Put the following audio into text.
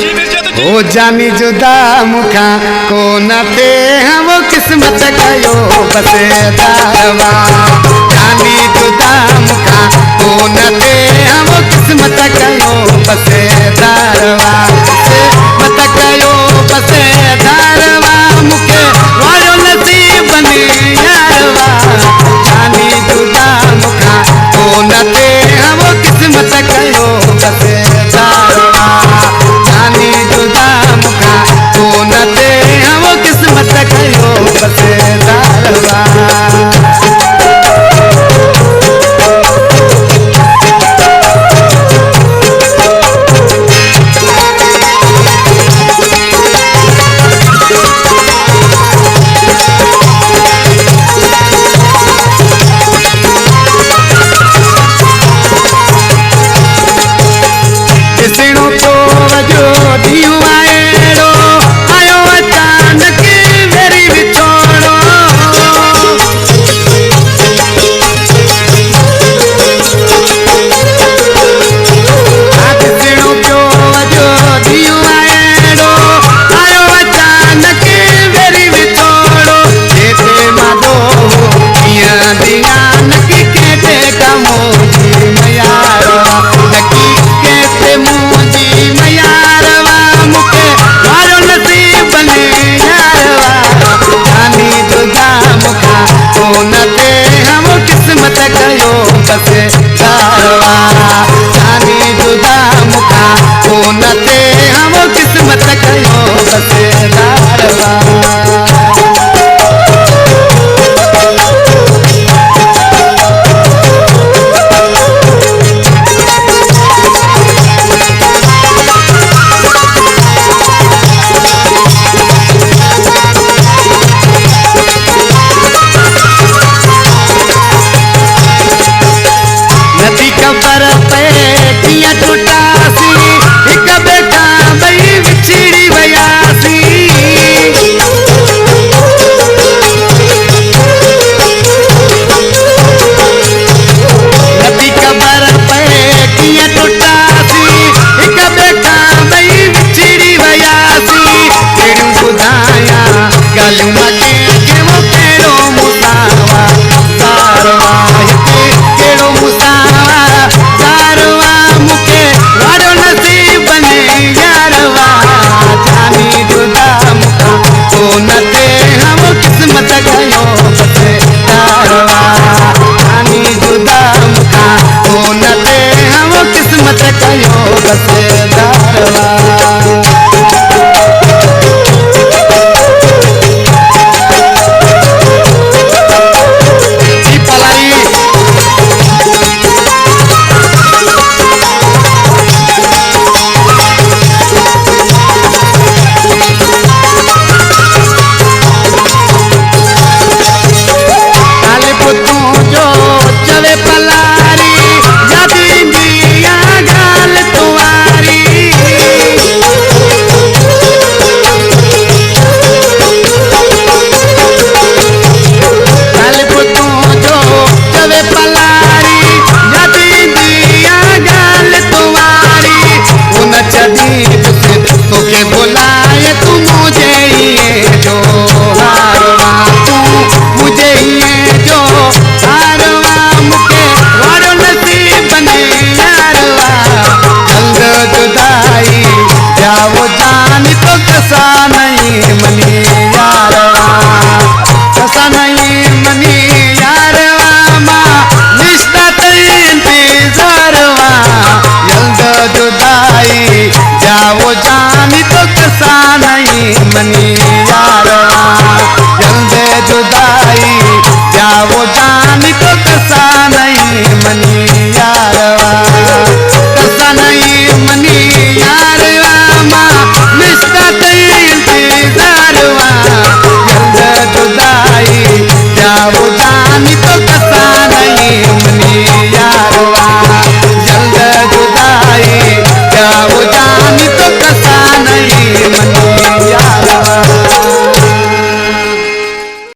ओ जानी जुदा मुखा को न थे हम किस्मत कयो बसे दारवा जानी जुदा मुखा को न थे हम किस्मत कयो बसे दारवा मत कयो बसे दारवा मुखे वायो नसीब बने यारवा जानी जुदा मुखा को न थे हम किस्मत कयो बसे दारवा जानी जुदा मुखा को न थे हम किस्मत कयो बसे दारवा वो जानी तो